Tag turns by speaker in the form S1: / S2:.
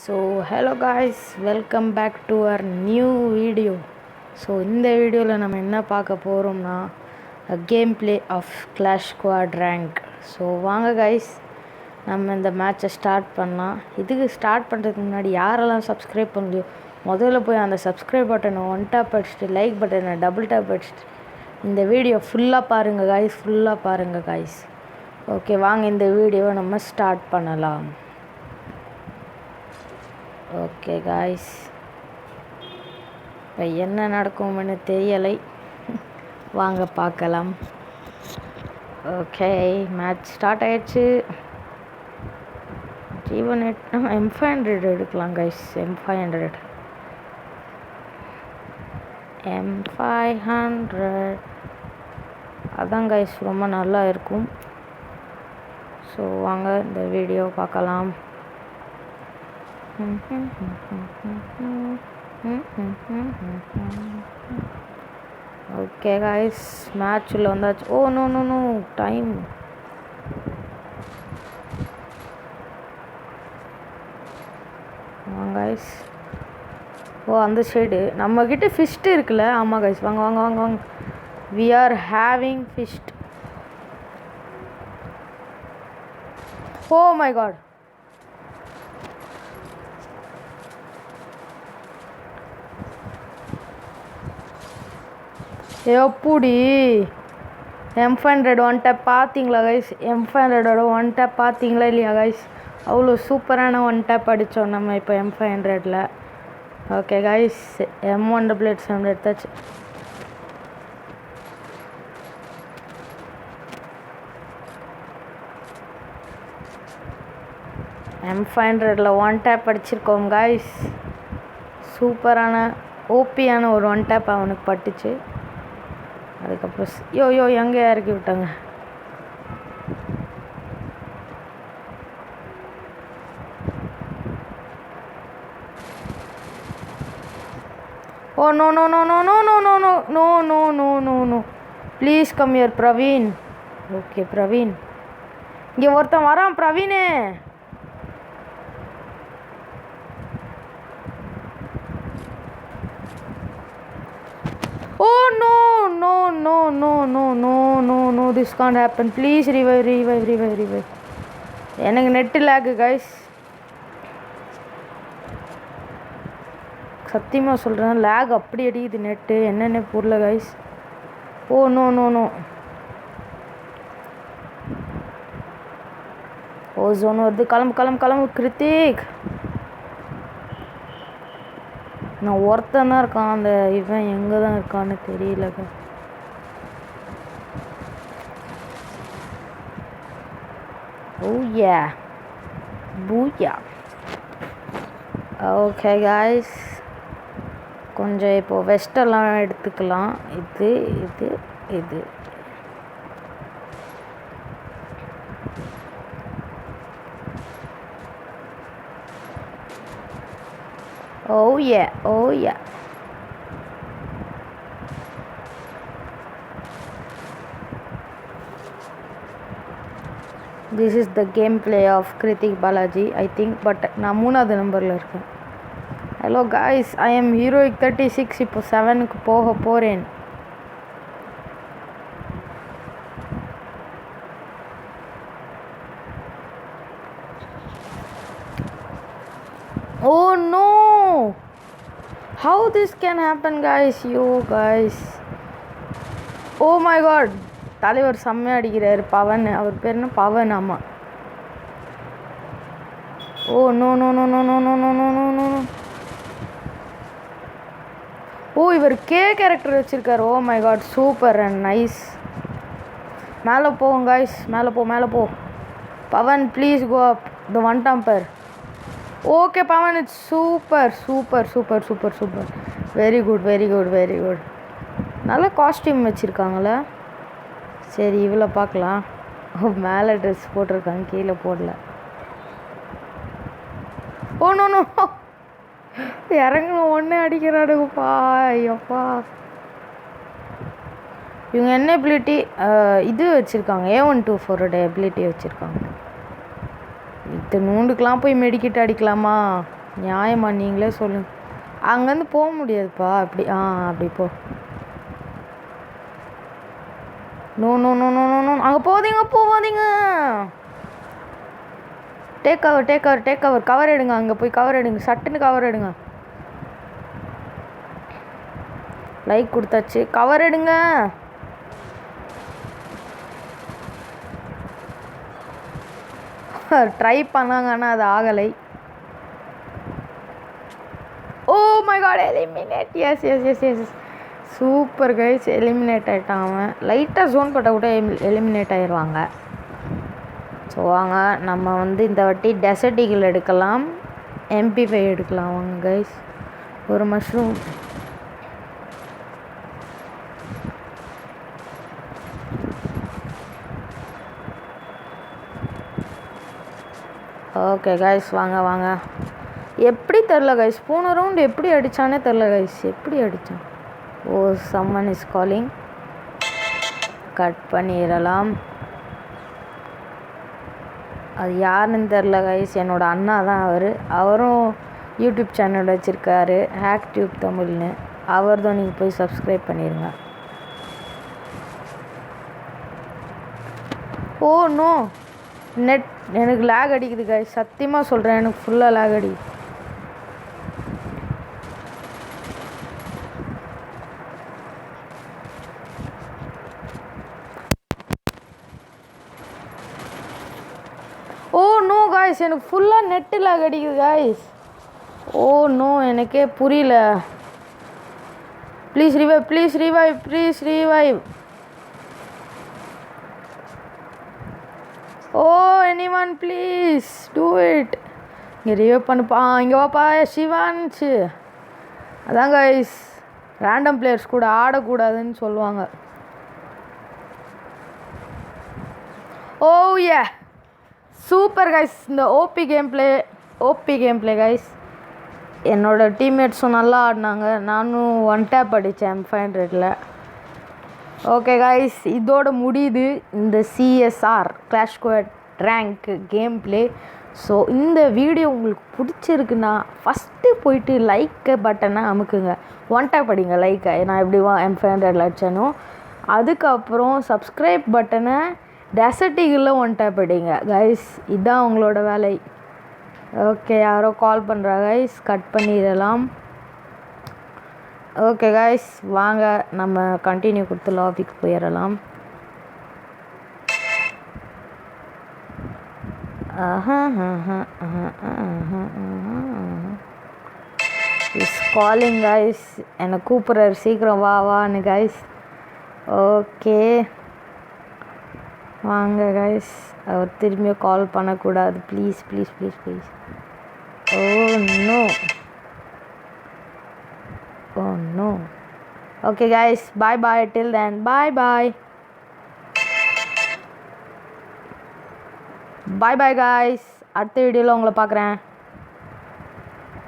S1: So hello guys, welcome back to our new video. So இந்த வீடியோவில் நம்ம என்ன பார்க்க போகிறோம்னா game play of Clash Squad rank. So வாங்க காய்ஸ், நம்ம இந்த மேட்சை ஸ்டார்ட் பண்ணலாம். இதுக்கு ஸ்டார்ட் பண்ணுறதுக்கு முன்னாடி யாரெல்லாம் சப்ஸ்கிரைப் பண்ணலையோ முதல்ல போய் அந்த சப்ஸ்கிரைப் பட்டனை ஒன் டேப் அடிச்சுட்டு லைக் பட்டனை டபுள் டேப் அடிச்சுட்டு இந்த வீடியோ ஃபுல்லாக பாருங்கள் காய்ஸ், ஃபுல்லாக பாருங்கள் காய்ஸ். ஓகே, வாங்க இந்த வீடியோவை நம்ம ஸ்டார்ட் பண்ணலாம். ஓகே காய்ஸ், இப்போ என்ன நடக்கும்னு தெரியலை, வாங்க பார்க்கலாம். ஓகே, மேட்ச் ஸ்டார்ட் ஆயிடுச்சு. ஜீவன் M500 எடுக்கலாம் கைஸ். M500 அதான் கைஸ் ரொம்ப நல்லா இருக்கும். ஸோ வாங்க இந்த வீடியோ பார்க்கலாம். ஓகே காய்ஸ், மேட்ச்சில் வந்தாச்சு. Oh no no no time. Guys, oh அந்த சைடு நம்மக்கிட்ட ஃபிஸ்ட் இருக்குல்ல. ஆமாம் காய்ஸ், வாங்க வாங்க வாங்க வாங்க. We are having first. Oh my god, எப்படி M500 ஒன் டேப் பார்த்தீங்களா கைஸ்? M500 ஒன் டேப் பார்த்தீங்களா இல்லையா கைஸ்? அவ்வளோ சூப்பரான ஒன் டேப் அடித்தோம் நம்ம இப்போ M500. ஓகே கைஸ், M177 எடுத்தாச்சு. M500 one tape அடிச்சிருக்கோம் guys. சூப்பரான ஓபியான ஒரு ஒன் டேப் அவனுக்கு பட்டுச்சு. அதுக்கப்புறம் யோ எங்கே இறக்கி விட்டாங்க. Oh no no no no no no no no no no no no no please come here Praveen. Okay Praveen, இங்கே ஒருத்தன் வரான் Praveen. Oh no no no no no no no no this can't happen. Please revive. எனக்கு net lag guys, சத்தியமாக சொல்கிறேன். Lag அப்படி அடிக்குது net, என்னென்ன புரியல guys. Oh no no no. Oh zone வருது. கிளம்பு கிருத்திக். நான் ஒருத்தன் தான் இருக்கான். அந்த இவன் எங்கே தான் இருக்கான்னு தெரியல. ஓயா பூயா. ஓகே காய்ஸ், கொஞ்சம் இப்போது வெஸ்டெல்லாம் எடுத்துக்கலாம். இது Oh yeah. This is the gameplay of Krithik Balaji, I think. But நான் 3வது நம்பரில் இருக்கேன். Hello guys, I am Heroic 36. இப்போ 7க்கு போக போகிறேன். Oh no, how this can happen guys? You guys, oh my god, தலைவர் செம்மையாக அடிக்கிறாரு. பவன், அவர் பேர் என்ன? பவன். ஆமாம். Oh no no no no no no no no no no no. Oh இவர் கேரக்டர் வச்சுருக்காரு. Oh my god, super and nice. மேலே போங்க காய்ஸ், மேலே போ. Pavan please go up. இந்த ஒன் டம்பர். Okay Pavan, it's super. Very good. நல்ல காஸ்டியூம் வச்சுருக்காங்களே. சரி, இவ்வளோ பார்க்கலாம். மேலே ட்ரெஸ் போட்டிருக்காங்க, கீழே போடல. ஓ நோ நோ, இறங்கணும் ஒன்றே அடிக்கிறாடுப்பா. ஐயப்பா, இவங்க என்ன எபிலிட்டி இது வச்சுருக்காங்க? A124 எபிலிட்டி வச்சுருக்காங்க. இத்தனை நூண்டுக்கெலாம் போய் மெடிக்கிட்டு அடிக்கலாமா? நியாயமா நீங்களே சொல்லுங்க. அங்கேருந்து போக முடியாதுப்பா. அப்படி அப்படி போ. No no no no no no, அங்கே போகாதீங்க. டேக் கவர் கவர் எடுங்க. அங்கே போய் கவர் எடுங்க, சட்டுன்னு கவர் எடுங்க. லைக் கொடுத்தாச்சு, கவர் எடுங்க. ட்ரை பண்ணாங்க, ஆனால் அது ஆகலை. Oh my god, eliminate. Yes super guys, eliminate ஆகிட்டான் அவன். லைட்டாக ஜோன் பட்டால் கூட எலிமினேட் ஆயிடுவாங்க. ஸோ வாங்க நம்ம வந்து இந்த வாட்டி டெசர்ட் ஈகிள் எடுக்கலாம், MP5 எடுக்கலாம். வாங்க கைஸ், ஒரு மஷ்ரூம். ஓகே கைஸ், வாங்க. எப்படி தெரில கைஸ், போன ரவுண்டு எப்படி அடித்தானே தெரில கைஸ். எப்படி அடித்தான்? ஓ, சம்மன் இஸ் காலிங். கட் பண்ணிடலாம். அது யாருன்னு தெரில கைஸ். என்னோடய அண்ணா தான் அவரும் யூடியூப் சேனல் வச்சுருக்காரு, ஹேக் டியூப் தமிழ்னு. அவர் தான், நீங்கள் போய் சப்ஸ்கிரைப் பண்ணிடுங்க. ஓ நோ, நெட் எனக்கு லேக் அடிக்குது கைஸ், சத்தியமாக சொல்கிறேன், எனக்கு ஃபுல்லாக லேக் அடிக்குது. ஓ நோ காய்ஸ், எனக்கு ஃபுல்லாக நெட்டு லேக் அடிக்குது காய்ஸ். ஓ நோ, எனக்கே புரியல. Please revive. Oh anyone please do it. இங்கே ரிவைவ் பண்ணுப்பா. இங்கே வாப்பா சிவான்ச்சு. அதான் கைஸ், ரேண்டம் பிளேயர்ஸ் கூட ஆடக்கூடாதுன்னு சொல்லுவாங்க. ஓ ஏ, சூப்பர் கைஸ். இந்த ஓபி கேம் பிளே கைஸ். என்னோடய டீம்மேட்ஸும் நல்லா ஆடினாங்க. நானும் 1 டேப் அடித்தேன் M500. ஓகே கைஸ், இதோட முடியுது இந்த CSR clash Squad rank game play. So இந்த வீடியோ உங்களுக்கு பிடிச்சிருக்குன்னா ஃபஸ்ட்டு போயிட்டு லைக் பட்டனை அமுக்குங்க. 1 டேப் அடிங்க லைக்கை, நான் எப்படி M500 அடித்தேனோ. அதுக்கப்புறம் சப்ஸ்கிரைப் பட்டனை டெசர்ட் ஈகிளில் 1 டேப் அடிங்க கைஸ். இதுதான் உங்களோட வேலை. ஓகே, யாரோ கால் பண்ணுறா கைஸ், கட் பண்ணிடலாம். ஓகே கைஸ், வாங்க நம்ம கண்டினியூ கொடுத்து லாபிக்கு போயிடலாம். இஸ் காலிங் கைஸ், என்னை கூப்பிட்றாரு, சீக்கிரம் வான்னு கைஸ். ஓகே வாங்க கைஸ், அவர் திரும்பியும் கால் பண்ணக்கூடாது please. Oh no. Okay guys, bye till then. Bye guys. அடுத்த வீடியோவில் உங்களை பார்க்குறேன்.